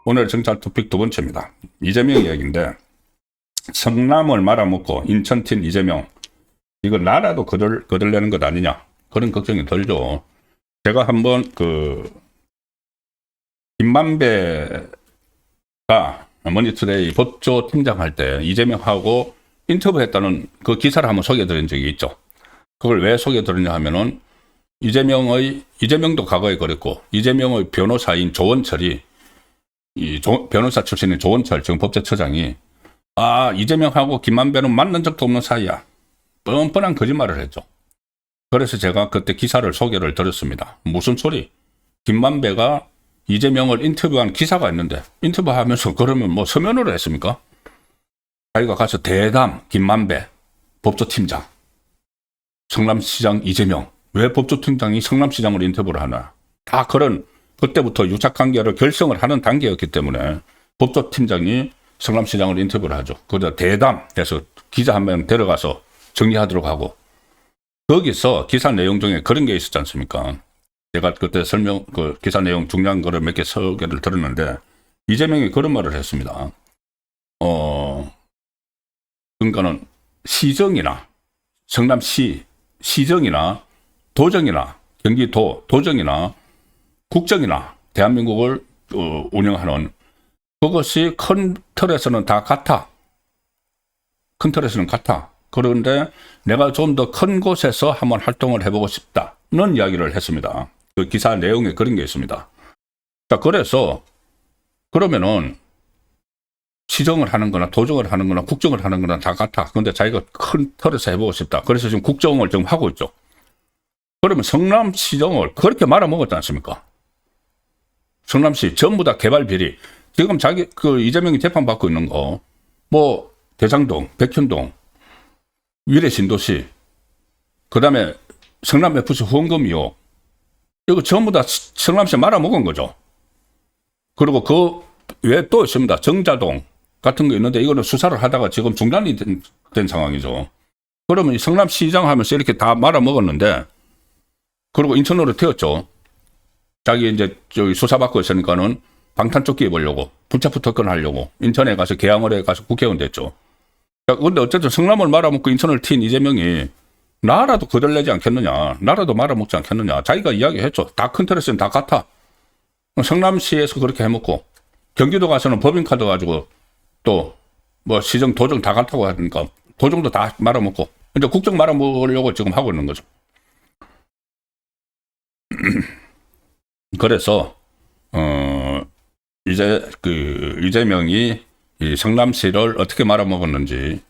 오늘 정찰 토픽 두 번째입니다. 이재명 이야기인데, 성남을 말아먹고 인천팀 이재명, 이거 나라도 거들내는 것 아니냐, 그런 걱정이 들죠. 제가 한번 김만배가 머니투데이 법조 팀장 할 때 이재명하고 인터뷰했다는 그 기사를 한번 소개해드린 적이 있죠. 그걸 왜 소개해드리냐 하면은, 이재명도 과거에 그랬고, 이재명의 변호사인 조원철이, 변호사 출신의 조원철 지금 법제처장이 이재명하고 김만배는 만난 적도 없는 사이야, 뻔뻔한 거짓말을 했죠. 그래서 제가 그때 기사를 소개를 드렸습니다. 무슨 소리? 김만배가 이재명을 인터뷰한 기사가 있는데, 인터뷰하면서 그러면 뭐 서면으로 했습니까? 자기가 가서 대담 김만배 법조팀장, 성남시장 이재명, 왜 법조팀장이 성남시장을 인터뷰를 하나, 다 그런 그때부터 유착관계를 결성을 하는 단계였기 때문에 법조팀장이 성남시장을 인터뷰를 하죠. 그러다 대담해서 기자 한 명 데려가서 정리하도록 하고, 거기서 기사 내용 중에 그런 게 있었지 않습니까? 제가 그때 기사 내용 중요한 거를 몇 개 소개를 들었는데, 이재명이 그런 말을 했습니다. 그러니까는 시정이나 성남시 시정이나 도정이나 경기도 도정이나 국정이나 대한민국을 운영하는 그것이 큰 틀에서는 다 같아. 큰 틀에서는 같아. 그런데 내가 좀 더 큰 곳에서 한번 활동을 해보고 싶다는 이야기를 했습니다. 그 기사 내용에 그런 게 있습니다. 자, 그래서 그러면은 시정을 하는 거나 도정을 하는 거나 국정을 하는 거나 다 같아. 근데 자기가 큰 틀에서 해보고 싶다. 그래서 지금 국정을 지금 하고 있죠. 그러면 성남시정을 그렇게 말아먹었지 않습니까? 성남시 전부 다 개발 비리. 지금 이재명이 재판받고 있는 거, 뭐, 대장동, 백현동, 위례신도시, 그 다음에 성남FC 후원금 의혹, 이거 전부 다 성남시 말아먹은 거죠. 그리고 그 외에 또 있습니다. 정자동 같은 거 있는데, 이거는 수사를 하다가 지금 중단이 된 상황이죠. 그러면 성남시장 하면서 이렇게 다 말아먹었는데, 그리고 인천으로 튀었죠. 자기 이제 저기 수사받고 있으니까는 방탄조끼 입으려고, 붙잡고 접근하려고 인천에 가서 계양을에 가서 국회의원 됐죠. 근데 어쨌든 성남을 말아먹고 인천을 튄 이재명이 나라도 거들내지 않겠느냐, 나라도 말아먹지 않겠느냐, 자기가 이야기했죠. 다 큰 틀에서는 다 같아. 성남시에서 그렇게 해먹고, 경기도 가서는 법인카드 가지고 또 뭐 시정 도정 다 같다고 하니까 도정도 다 말아먹고, 이제 국정 말아먹으려고 지금 하고 있는 거죠. 그래서 이제 이재명이 이 성남시를 어떻게 말아먹었는지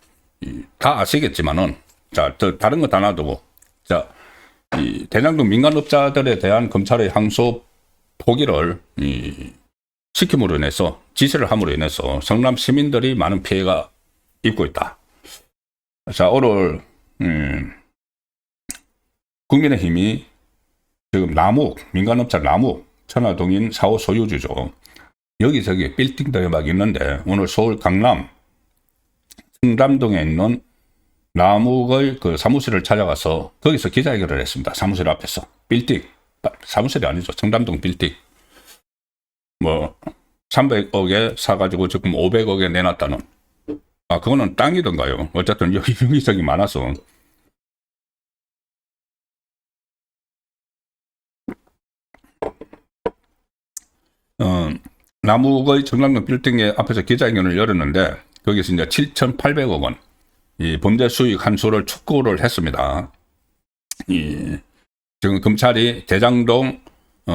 다 아시겠지만은, 자, 다른 거 다 놔두고, 자, 이 대장동 민간업자들에 대한 검찰의 항소 포기를 시킴으로 인해서, 지시를 함으로 인해서 성남 시민들이 많은 피해가 입고 있다. 자, 오늘 국민의힘이 지금 민간업자 남욱, 천화동인 4호 소유주죠. 여기저기 빌딩들이 막 있는데, 오늘 서울 강남 성담동에 있는 남욱의 그 사무실을 찾아가서 거기서 기자회견을 했습니다. 사무실 앞에서. 빌딩, 사무실이 아니죠. 성담동 빌딩. 뭐 300억에 사가지고 지금 500억에 내놨다는. 그거는 땅이던가요. 어쨌든 여기저기 많아서. 남욱의 정남동 빌딩의 앞에서 기자회견을 열었는데, 거기서 이제 7,800억 원, 이 범죄 수익 환수를 촉구를 했습니다. 지금 검찰이 대장동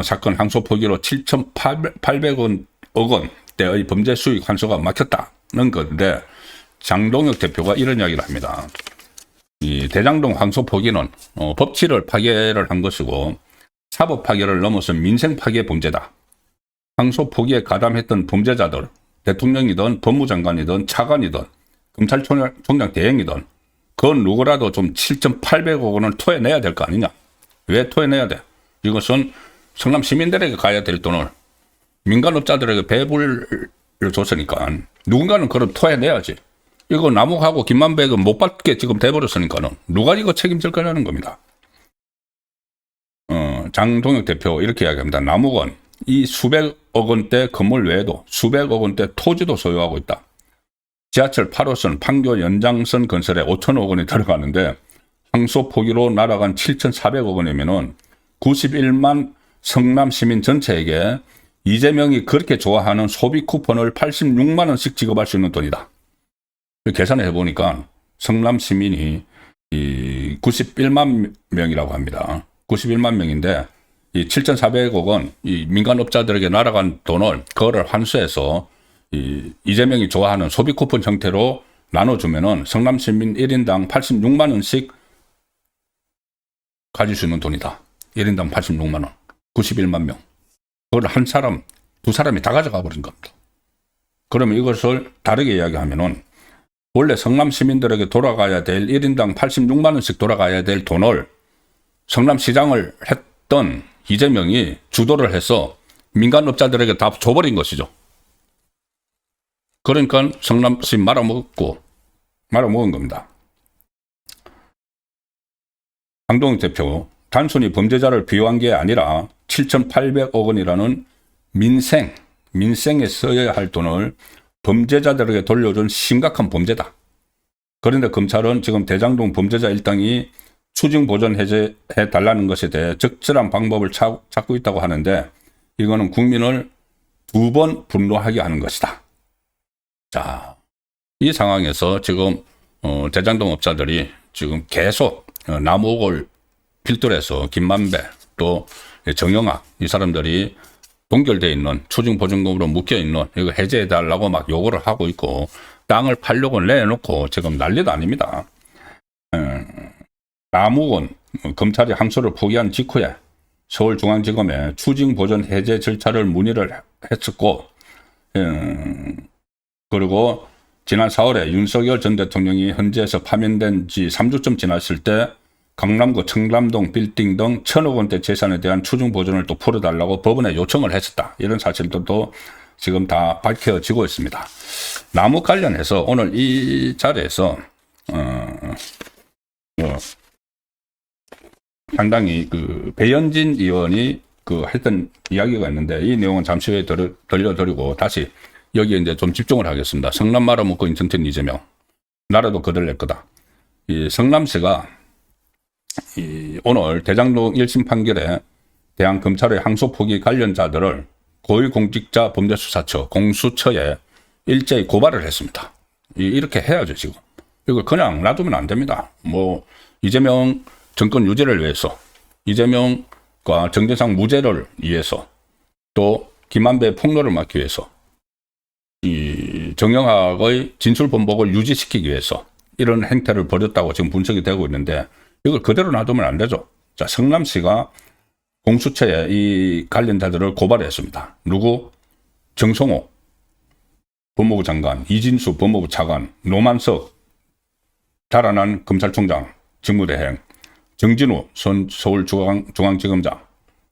사건 항소 포기로 7,800억 원대의 범죄 수익 환수가 막혔다는 건데, 장동혁 대표가 이런 이야기를 합니다. 이 대장동 항소 포기는 법치를 파괴를 한 것이고, 사법 파괴를 넘어선 민생 파괴 범죄다. 항소 포기에 가담했던 범죄자들, 대통령이든 법무장관이든 차관이든 검찰총장 대행이든 그 누구라도 좀 7,800억 원을 토해내야 될 거 아니냐. 왜 토해내야 돼? 이것은 성남 시민들에게 가야 될 돈을 민간업자들에게 배분을 줬으니까 누군가는 그걸 토해내야지. 이거 남욱하고 김만배가 못 받게 지금 돼버렸으니까는 누가 이거 책임질 거냐는 겁니다. 장동혁 대표 이렇게 이야기합니다. 남욱은 이 수백억 원대 건물 외에도 수백억 원대 토지도 소유하고 있다. 지하철 8호선 판교 연장선 건설에 5천억 원이 들어가는데 항소 포기로 날아간 7,400억 원이면은 91만 성남 시민 전체에게 이재명이 그렇게 좋아하는 소비 쿠폰을 86만 원씩 지급할 수 있는 돈이다. 계산을 해보니까 성남 시민이 91만 명이라고 합니다. 91만 명인데 이 7,400억 원 이 민간업자들에게 날아간 돈을 그거를 환수해서 이재명이 좋아하는 소비 쿠폰 형태로 나눠주면은 성남 시민 1인당 86만 원씩 가질 수 있는 돈이다. 1인당 86만 원. 91만 명. 그걸 한 사람, 두 사람이 다 가져가 버린 겁니다. 그러면 이것을 다르게 이야기하면은 원래 성남 시민들에게 돌아가야 될 1인당 86만 원씩 돌아가야 될 돈을 성남시장을 했던 이재명이 주도를 해서 민간업자들에게 다 줘버린 것이죠. 그러니까 성남시 말아먹은 겁니다. 장동혁 대표, 단순히 범죄자를 비호한 게 아니라 7,800억 원이라는 민생에 써야 할 돈을 범죄자들에게 돌려준 심각한 범죄다. 그런데 검찰은 지금 대장동 범죄자 일당이 추징보전 해제해달라는 것에 대해 적절한 방법을 찾고 있다고 하는데 이거는 국민을 두 번 분노하게 하는 것이다. 자, 이 상황에서 지금 대장동 업자들이 지금 계속 남욱을 필두로 해서 김만배 또 정영학 이 사람들이 동결되어 있는 추징보증금으로 묶여있는 이거 해제해달라고 막 요구를 하고 있고 땅을 팔려고 내놓고 지금 난리도 아닙니다. 남욱은 검찰이 항소를 포기한 직후에 서울중앙지검에 추징보전 해제 절차를 문의를 했었고 그리고 지난 4월에 윤석열 전 대통령이 현재에서 파면된 지 3주쯤 지났을 때 강남구 청담동 빌딩 등 1,000억 원대 재산에 대한 추징보전을 또 풀어달라고 법원에 요청을 했었다. 이런 사실들도 지금 다 밝혀지고 있습니다. 남욱 관련해서 오늘 이 자리에서 상당히 그 배현진 의원이 했던 이야기가 있는데 이 내용은 잠시 후에 들려드리고 다시 여기에 이제 좀 집중을 하겠습니다. 성남 말아먹고 인천팀 이재명. 나라도 거들낼 거다. 이 성남시가 오늘 대장동 1심 판결에 대한 검찰의 항소 포기 관련자들을 고위공직자 범죄수사처 공수처에 일제히 고발을 했습니다. 이렇게 해야죠, 지금. 이걸 그냥 놔두면 안 됩니다. 이재명 정권 유지를 위해서, 이재명과 정대상 무죄를 위해서, 또 김만배 폭로를 막기 위해서, 이 정영학의 진술 번복을 유지시키기 위해서 이런 행태를 벌였다고 지금 분석이 되고 있는데 이걸 그대로 놔두면 안 되죠. 자, 성남시가 공수처에 이 관련자들을 고발했습니다. 누구? 정성호 법무부 장관, 이진수 법무부 차관, 노만석 달아난 검찰총장 직무대행, 정진우 서울중앙지검장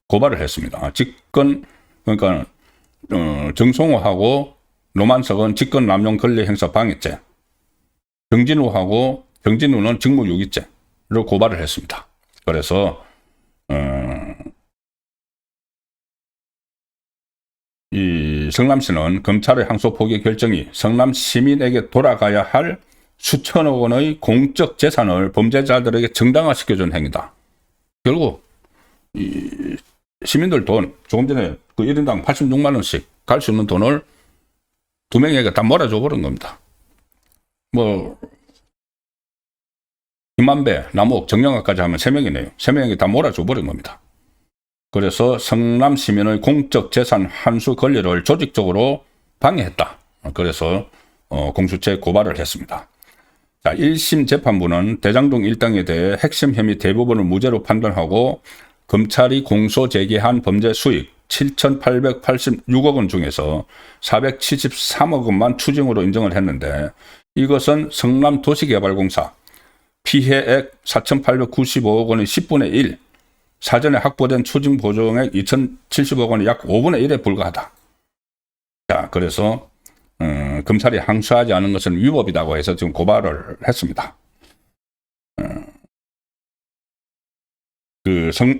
고발을 했습니다. 그러니까 정성호하고 노만석은 직권 남용 권리 행사 방해죄, 정진우는 직무유기죄로 고발을 했습니다. 그래서 이 성남시는 검찰의 항소 포기 결정이 성남 시민에게 돌아가야 할 수천억 원의 공적 재산을 범죄자들에게 정당화시켜준 행위다. 결국 이 시민들 돈 조금 전에 그 1인당 86만 원씩 갈 수 있는 돈을 두 명에게 다 몰아줘 버린 겁니다. 김만배, 남욱, 정영학까지 하면 3명이네요. 3명에게 다 몰아줘 버린 겁니다. 그래서 성남 시민의 공적 재산 환수 권리를 조직적으로 방해했다. 그래서 공수처에 고발을 했습니다. 자, 1심 재판부는 대장동 일당에 대해 핵심 혐의 대부분을 무죄로 판단하고 검찰이 공소 제기한 범죄 수익 7,886억 원 중에서 473억 원만 추징으로 인정을 했는데 이것은 성남도시개발공사 피해액 4,895억 원의 10분의 1, 사전에 확보된 추징 보조액 2,070억 원의 약 5분의 1에 불과하다. 자, 그래서 검찰이 항소하지 않은 것은 위법이라고 해서 지금 고발을 했습니다.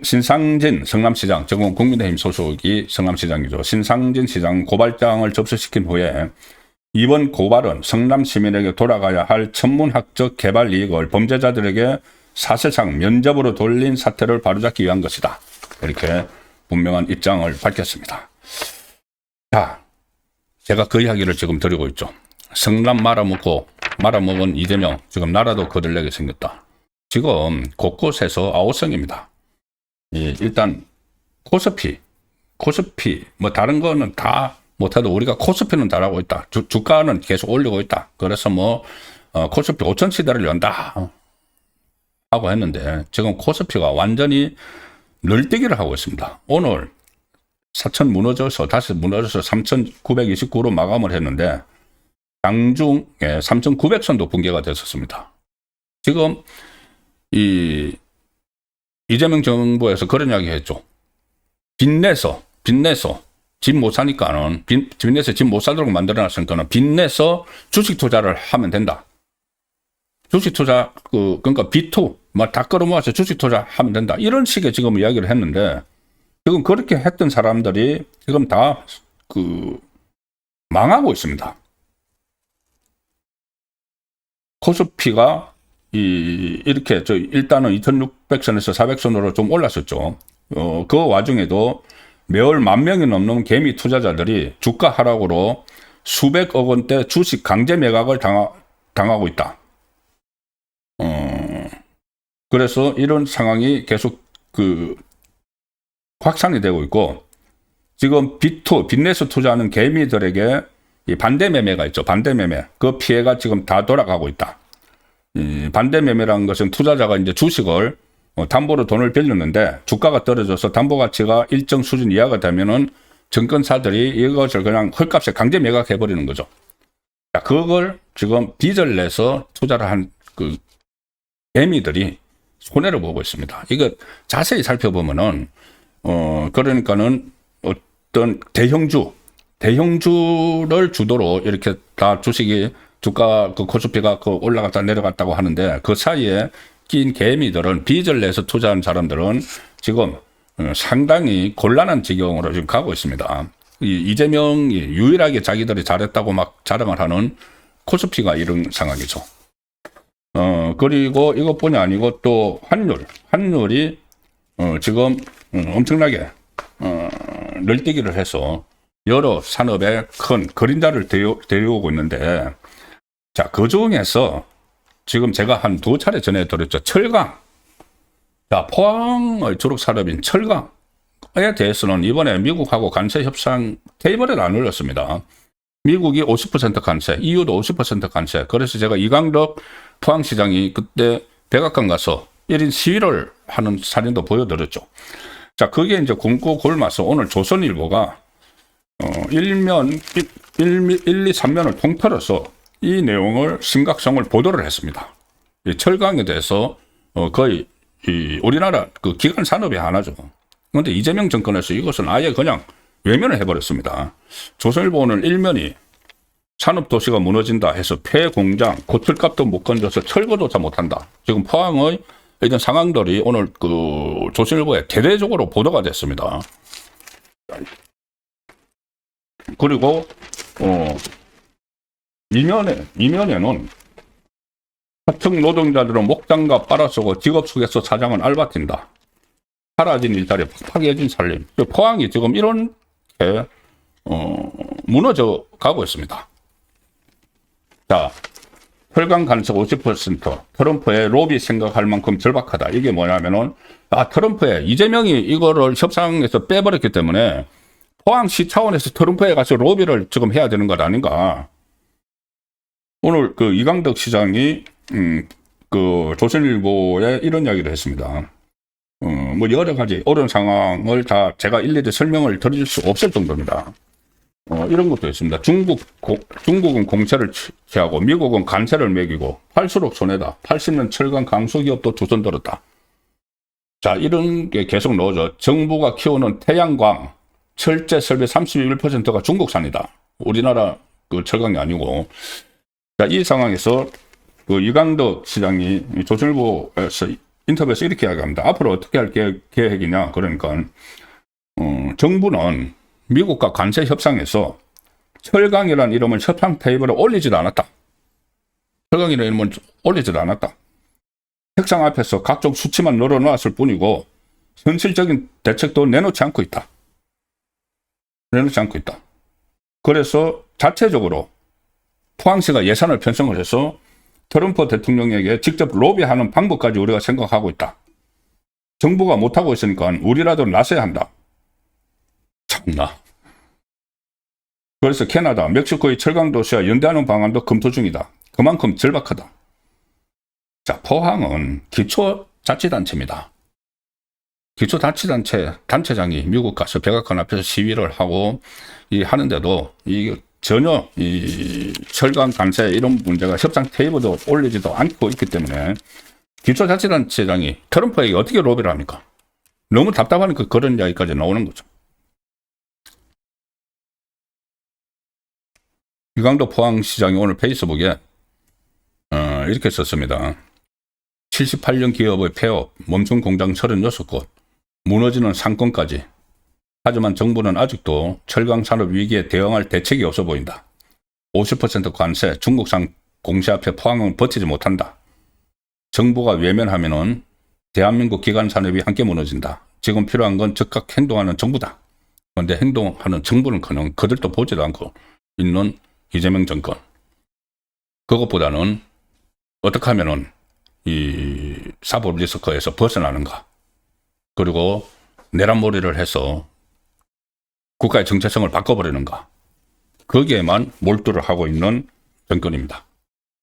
신상진 성남시장, 지금 국민의힘 소속이 성남시장이죠. 신상진 시장 고발장을 접수시킨 후에 이번 고발은 성남 시민에게 돌아가야 할 천문학적 개발 이익을 범죄자들에게 사실상 면접으로 돌린 사태를 바로잡기 위한 것이다. 이렇게 분명한 입장을 밝혔습니다. 자, 제가 그 이야기를 지금 드리고 있죠. 성남 말아먹은 이재명, 지금 나라도 거들내게 생겼다. 지금 곳곳에서 아우성입니다. 일단 코스피 뭐 다른 거는 다 못해도 우리가 코스피는 잘하고 있다. 주가는 계속 올리고 있다. 그래서 코스피 5천 시대를 연다 하고 했는데 지금 코스피가 완전히 널뛰기를 하고 있습니다. 오늘 4천 무너져서 다시 무너져서 3,929로 마감을 했는데 장중에 3,900선도 붕괴가 됐었습니다. 지금 이재명 정부에서 그런 이야기 했죠. 빚내서 집 못 사니까는 빚내서 집 못 살도록 만들어놨으니까는 빚내서 주식 투자를 하면 된다. 주식 투자 그러니까 B2 다 끌어모아서 주식 투자하면 된다. 이런 식의 지금 이야기를 했는데 지금 그렇게 했던 사람들이 지금 다 망하고 있습니다. 코스피가 이렇게 일단은 2,600선에서 400선으로 좀 올랐었죠. 그 와중에도 매월 10,000명이 넘는 개미 투자자들이 주가 하락으로 수백억 원대 주식 강제 매각을 당하고 있다. 그래서 이런 상황이 계속 확산이 되고 있고 지금 빚내서 투자하는 개미들에게 반대 매매가 있죠. 반대 매매. 그 피해가 지금 다 돌아가고 있다. 반대 매매라는 것은 투자자가 이제 주식을 담보로 돈을 빌렸는데 주가가 떨어져서 담보 가치가 일정 수준 이하가 되면은 증권사들이 이것을 그냥 헐값에 강제 매각해버리는 거죠. 자, 그걸 지금 빚을 내서 투자를 한 개미들이 손해를 보고 있습니다. 이거 자세히 살펴보면은, 그러니까는 어떤 대형주를 주도로 이렇게 다 주가 코스피가 올라갔다 내려갔다고 하는데 그 사이에 낀 개미들은 빚을 내서 투자한 사람들은 지금 상당히 곤란한 지경으로 지금 가고 있습니다. 이재명이 유일하게 자기들이 잘했다고 막 자랑을 하는 코스피가 이런 상황이죠. 그리고 이것뿐이 아니고 또 환율이 지금 엄청나게 널뛰기를 해서 여러 산업에 큰 그림자를 데려오고 있는데 자, 그 중에서 지금 제가 한 2차례 전해드렸죠. 철강. 자, 포항의 주력 산업인 철강에 대해서는 이번에 미국하고 관세 협상 테이블에 안 올렸습니다. 미국이 50% 관세, EU도 50% 관세. 그래서 제가 이강덕 포항시장이 그때 백악관 가서 1인 시위를 하는 사진도 보여드렸죠. 자, 그게 이제 굶고 굶어서 오늘 조선일보가 1, 2, 3면을 통틀어서 이 내용을 심각성을 보도를 했습니다. 이 철강에 대해서 거의 우리나라 기간 산업의 하나죠. 그런데 이재명 정권에서 이것은 아예 그냥 외면을 해버렸습니다. 조선일보는 일면이 산업도시가 무너진다 해서 폐공장, 고철값도 못 건져서 철거조차 못한다. 지금 포항의 이런 상황들이 오늘 조선일보에 대대적으로 보도가 됐습니다. 그리고 이면에는 하청 노동자들은 목장갑 빨아쓰고 직업 속에서 사장은 알바틴다. 사라진 일자리, 파괴해진 살림. 포항이 지금 이렇게 무너져 가고 있습니다. 자, 혈관 간섭 50%, 트럼프의 로비 생각할 만큼 절박하다. 이게 뭐냐면은, 이재명이 이거를 협상에서 빼버렸기 때문에 포항시 차원에서 트럼프에 가서 로비를 지금 해야 되는 것 아닌가. 오늘 이강덕 시장이, 조선일보에 이런 이야기를 했습니다. 여러 가지 어려운 상황을 다 제가 일일이 설명을 드릴 수 없을 정도입니다. 이런 것도 있습니다. 중국은 공세를 취하고 미국은 관세를 매기고 팔수록 손해다. 80년 철강 강소기업도 두 손 들었다. 자, 이런 게 계속 넣어져. 정부가 키우는 태양광 철제 설비 31%가 중국산이다. 우리나라 그 철강이 아니고. 자, 이 상황에서 그 이강덕 시장이 조선일보에서 인터뷰에서 이렇게 이야기합니다. 앞으로 어떻게 할 계획이냐. 그러니까 정부는 미국과 관세 협상에서 철강이라는 이름을 협상 테이블에 올리지도 않았다. 철강이라는 이름은 올리지도 않았다. 책상 앞에서 각종 수치만 늘어놓았을 뿐이고 현실적인 대책도 내놓지 않고 있다. 그래서 자체적으로 포항시가 예산을 편성을 해서 트럼프 대통령에게 직접 로비하는 방법까지 우리가 생각하고 있다. 정부가 못하고 있으니까 우리라도 나서야 한다. 참나. 그래서 캐나다, 멕시코의 철강도시와 연대하는 방안도 검토 중이다. 그만큼 절박하다. 자, 포항은 기초자치단체입니다. 단체장이 미국 가서 백악관 앞에서 시위를 하고 하는데도 전혀 철강 관세 이런 문제가 협상 테이블도 올리지도 않고 있기 때문에 기초자치단체장이 트럼프에게 어떻게 로비를 합니까? 너무 답답하니까 그런 이야기까지 나오는 거죠. 이강덕 포항시장이 오늘 페이스북에 이렇게 썼습니다. 78년 기업의 폐업, 멈춘 공장 36곳, 무너지는 상권까지. 하지만 정부는 아직도 철강 산업 위기에 대응할 대책이 없어 보인다. 50% 관세, 중국산 공시 앞에 포항은 버티지 못한다. 정부가 외면하면은 대한민국 기관 산업이 함께 무너진다. 지금 필요한 건 즉각 행동하는 정부다. 그런데 행동하는 정부는커녕 그들도 보지도 않고 있는 이재명 정권. 그것보다는 어떻게 하면은 이 사법 리스크에서 벗어나는가. 그리고 내란몰이를 해서 국가의 정체성을 바꿔버리는가. 거기에만 몰두를 하고 있는 정권입니다.